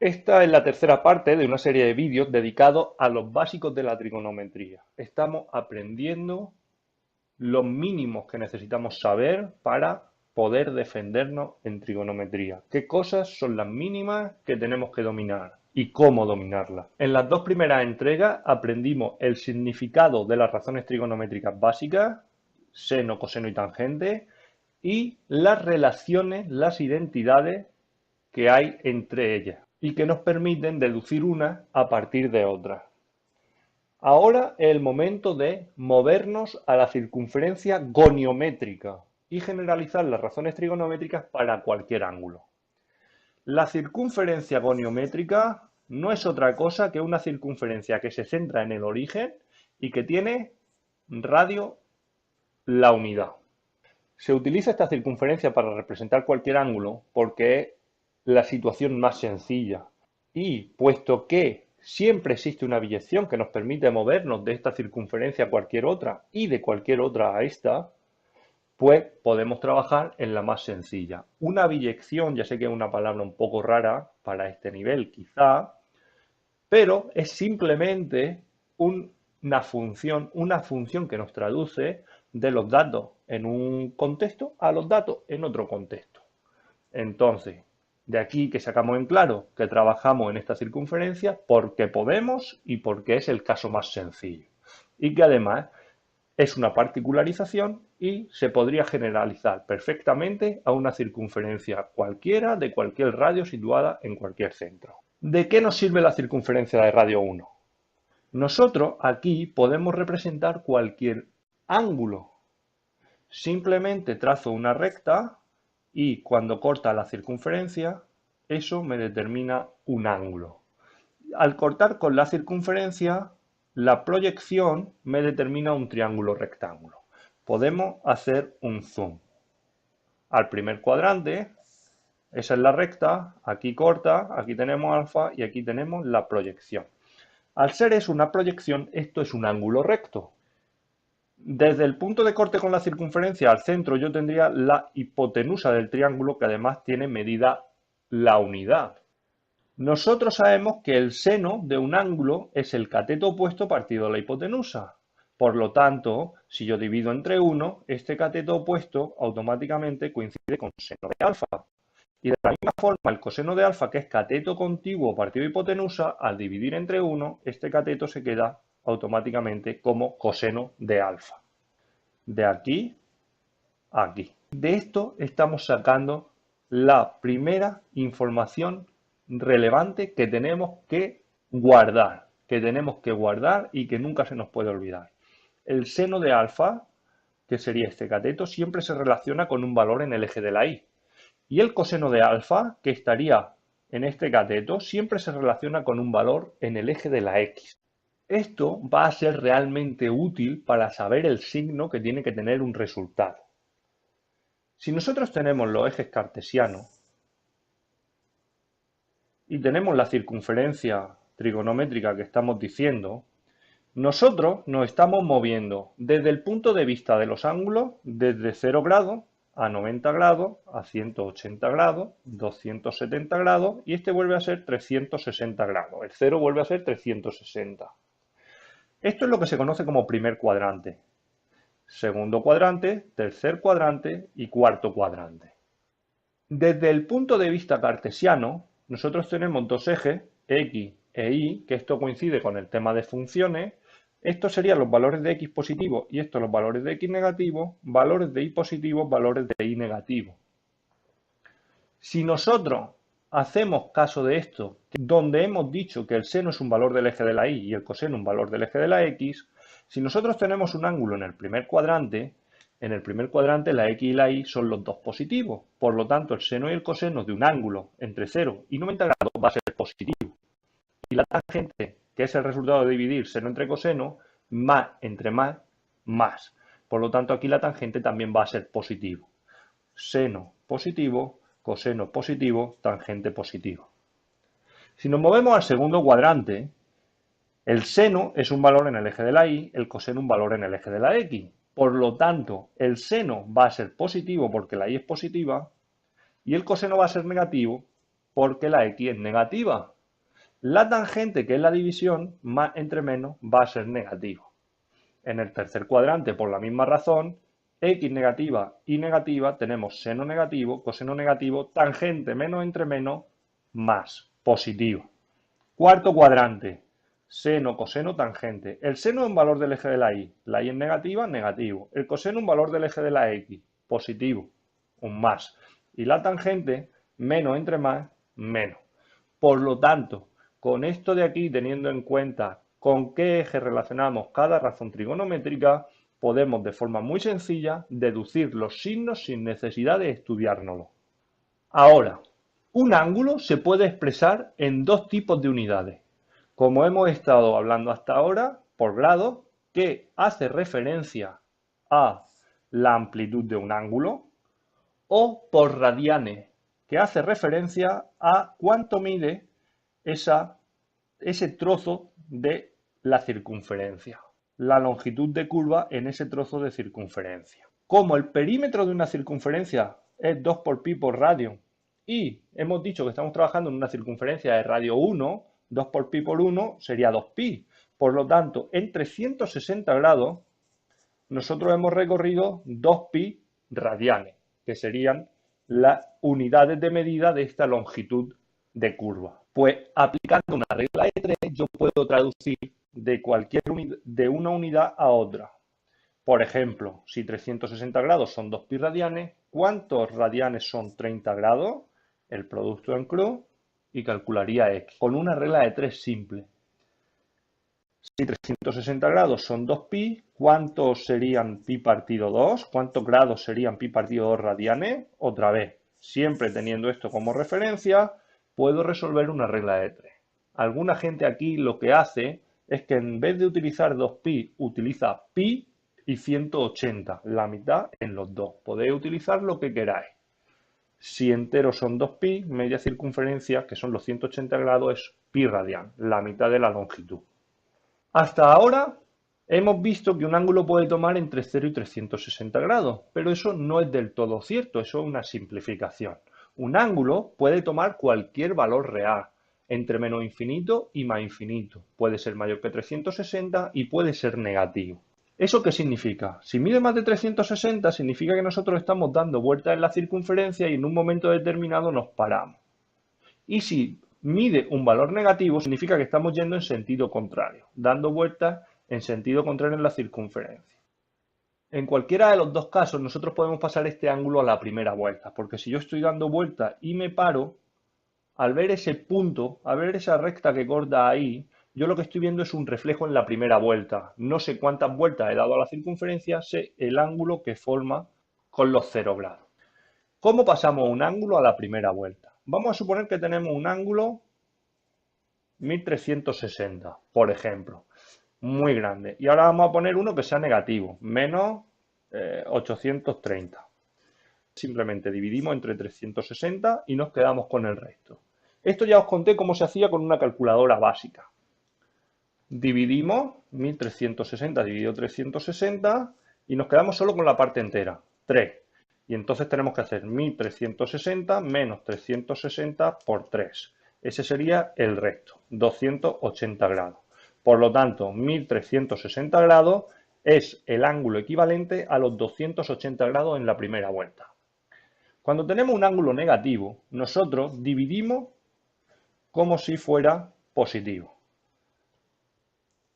Esta es la tercera parte de una serie de vídeos dedicados a los básicos de la trigonometría. Estamos aprendiendo los mínimos que necesitamos saber para poder defendernos en trigonometría. ¿Qué cosas son las mínimas que tenemos que dominar y cómo dominarlas? En las dos primeras entregas aprendimos el significado de las razones trigonométricas básicas, seno, coseno y tangente, y las relaciones, las identidades que hay entre ellas y que nos permiten deducir unas a partir de otras. Ahora es el momento de movernos a la circunferencia goniométrica y generalizar las razones trigonométricas para cualquier ángulo. La circunferencia goniométrica no es otra cosa que una circunferencia que se centra en el origen y que tiene radio la unidad. Se utiliza esta circunferencia para representar cualquier ángulo porque es la situación más sencilla. Y puesto que siempre existe una biyección que nos permite movernos de esta circunferencia a cualquier otra y de cualquier otra a esta, pues podemos trabajar en la más sencilla. Una biyección, ya sé que es una palabra un poco rara para este nivel quizá, pero es simplemente una función que nos traduce de los datos en un contexto a los datos en otro contexto. Entonces, de aquí que sacamos en claro que trabajamos en esta circunferencia porque podemos y porque es el caso más sencillo. Y que además es una particularización y se podría generalizar perfectamente a una circunferencia cualquiera de cualquier radio situada en cualquier centro. ¿De qué nos sirve la circunferencia de radio 1? Nosotros aquí podemos representar cualquier ángulo. Simplemente trazo una recta y cuando corta la circunferencia, eso me determina un ángulo. Al cortar con la circunferencia, la proyección me determina un triángulo rectángulo. Podemos hacer un zoom. Al primer cuadrante, esa es la recta, aquí corta, aquí tenemos alfa y aquí tenemos la proyección. Al ser eso una proyección, esto es un ángulo recto. Desde el punto de corte con la circunferencia al centro yo tendría la hipotenusa del triángulo que además tiene medida la unidad. Nosotros sabemos que el seno de un ángulo es el cateto opuesto partido de la hipotenusa. Por lo tanto, si yo divido entre 1, este cateto opuesto automáticamente coincide con seno de alfa. Y de la misma forma, el coseno de alfa, que es cateto contiguo partido de hipotenusa, al dividir entre 1, este cateto se queda automáticamente como coseno de alfa. De aquí a aquí. De esto estamos sacando la primera información relevante que tenemos que guardar y que nunca se nos puede olvidar. El seno de alfa, que sería este cateto, siempre se relaciona con un valor en el eje de la y. Y el coseno de alfa, que estaría en este cateto, siempre se relaciona con un valor en el eje de la x. Esto va a ser realmente útil para saber el signo que tiene que tener un resultado. Si nosotros tenemos los ejes cartesianos y tenemos la circunferencia trigonométrica que estamos diciendo, nosotros nos estamos moviendo desde el punto de vista de los ángulos, desde 0 grados a 90 grados, a 180 grados, 270 grados y este vuelve a ser 360 grados. El 0 vuelve a ser 360. Esto es lo que se conoce como primer cuadrante, segundo cuadrante, tercer cuadrante y cuarto cuadrante. Desde el punto de vista cartesiano, nosotros tenemos dos ejes, x e y, que esto coincide con el tema de funciones. Estos serían los valores de x positivos y estos los valores de x negativos, valores de y positivos, valores de y negativos. Si nosotros hacemos caso de esto, donde hemos dicho que el seno es un valor del eje de la y y el coseno un valor del eje de la x, si nosotros tenemos un ángulo en el primer cuadrante la x y la y son los dos positivos. Por lo tanto, el seno y el coseno de un ángulo entre 0 y 90 grados va a ser positivo. Y la tangente, que es el resultado de dividir seno entre coseno, más entre más. Por lo tanto, aquí la tangente también va a ser positivo. Seno positivo, coseno positivo, tangente positivo. Si nos movemos al segundo cuadrante, el seno es un valor en el eje de la y, el coseno un valor en el eje de la x. Por lo tanto, el seno va a ser positivo porque la y es positiva y el coseno va a ser negativo porque la x es negativa. La tangente, que es la división, más entre menos, va a ser negativo. En el tercer cuadrante, por la misma razón, x negativa y negativa, tenemos seno negativo, coseno negativo, tangente menos entre menos, más positivo. Cuarto cuadrante, seno, coseno, tangente. El seno es un valor del eje de la y es negativa, negativo. El coseno es un valor del eje de la x, positivo, un más. Y la tangente, menos entre más, menos. Por lo tanto, con esto de aquí, teniendo en cuenta con qué eje relacionamos cada razón trigonométrica, podemos de forma muy sencilla deducir los signos sin necesidad de estudiárnoslo. Ahora, un ángulo se puede expresar en dos tipos de unidades. Como hemos estado hablando hasta ahora, por grado, que hace referencia a la amplitud de un ángulo, o por radianes, que hace referencia a cuánto mide ese trozo de la circunferencia, la longitud de curva en ese trozo de circunferencia. Como el perímetro de una circunferencia es 2 por pi por radio y hemos dicho que estamos trabajando en una circunferencia de radio 1, 2 por pi por 1 sería 2pi. Por lo tanto, en 360 grados nosotros hemos recorrido 2pi radianes, que serían las unidades de medida de esta longitud de curva. Pues aplicando una regla de 3 yo puedo traducir de una unidad a otra. Por ejemplo, si 360 grados son 2pi radianes, ¿cuántos radianes son 30 grados? El producto en cruz y calcularía x. Con una regla de 3 simple. Si 360 grados son 2pi, ¿cuántos serían pi partido 2? ¿Cuántos grados serían pi partido 2 radianes? Otra vez, siempre teniendo esto como referencia, puedo resolver una regla de 3. Alguna gente aquí lo que hace es que en vez de utilizar 2pi, utiliza pi y 180, la mitad en los dos. Podéis utilizar lo que queráis. Si enteros son 2pi, media circunferencia, que son los 180 grados, es pi radian, la mitad de la longitud. Hasta ahora hemos visto que un ángulo puede tomar entre 0 y 360 grados, pero eso no es del todo cierto, eso es una simplificación. Un ángulo puede tomar cualquier valor real, entre menos infinito y más infinito. Puede ser mayor que 360 y puede ser negativo. ¿Eso qué significa? Si mide más de 360, significa que nosotros estamos dando vueltas en la circunferencia y en un momento determinado nos paramos. Y si mide un valor negativo, significa que estamos yendo en sentido contrario, dando vueltas en sentido contrario en la circunferencia. En cualquiera de los dos casos, nosotros podemos pasar este ángulo a la primera vuelta, porque si yo estoy dando vueltas y me paro, al ver ese punto, al ver esa recta que corta ahí, yo lo que estoy viendo es un reflejo en la primera vuelta. No sé cuántas vueltas he dado a la circunferencia, sé el ángulo que forma con los 0 grados. ¿Cómo pasamos un ángulo a la primera vuelta? Vamos a suponer que tenemos un ángulo 1360, por ejemplo, muy grande. Y ahora vamos a poner uno que sea negativo, menos 830. Simplemente dividimos entre 360 y nos quedamos con el resto. Esto ya os conté cómo se hacía con una calculadora básica. Dividimos 1360 dividido 360 y nos quedamos solo con la parte entera, 3. Y entonces tenemos que hacer 1360 menos 360 por 3. Ese sería el resto, 280 grados. Por lo tanto, 1360 grados es el ángulo equivalente a los 280 grados en la primera vuelta. Cuando tenemos un ángulo negativo, nosotros dividimos como si fuera positivo.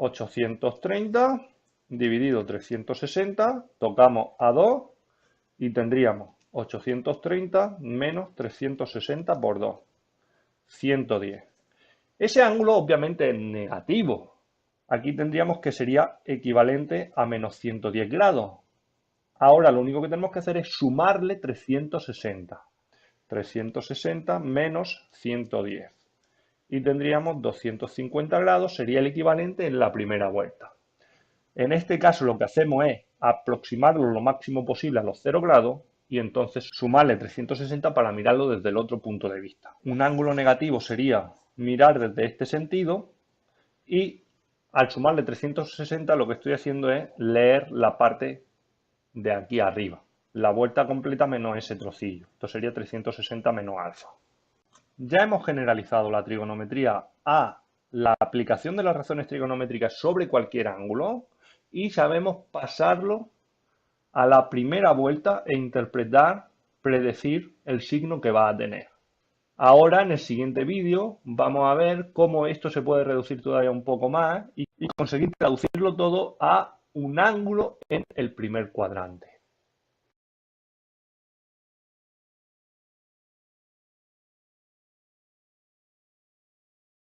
830 dividido 360, tocamos a 2 y tendríamos 830 menos 360 por 2, 110. Ese ángulo obviamente es negativo. Aquí tendríamos que sería equivalente a menos 110 grados. Ahora lo único que tenemos que hacer es sumarle 360. 360 menos 110. Y tendríamos 250 grados, sería el equivalente en la primera vuelta. En este caso lo que hacemos es aproximarlo lo máximo posible a los 0 grados y entonces sumarle 360 para mirarlo desde el otro punto de vista. Un ángulo negativo sería mirar desde este sentido y al sumarle 360 lo que estoy haciendo es leer la parte de aquí arriba. La vuelta completa menos ese trocillo. Esto sería 360 menos alfa. Ya hemos generalizado la trigonometría a la aplicación de las razones trigonométricas sobre cualquier ángulo y sabemos pasarlo a la primera vuelta e interpretar, predecir el signo que va a tener. Ahora, en el siguiente vídeo, vamos a ver cómo esto se puede reducir todavía un poco más y conseguir traducirlo todo a un ángulo en el primer cuadrante.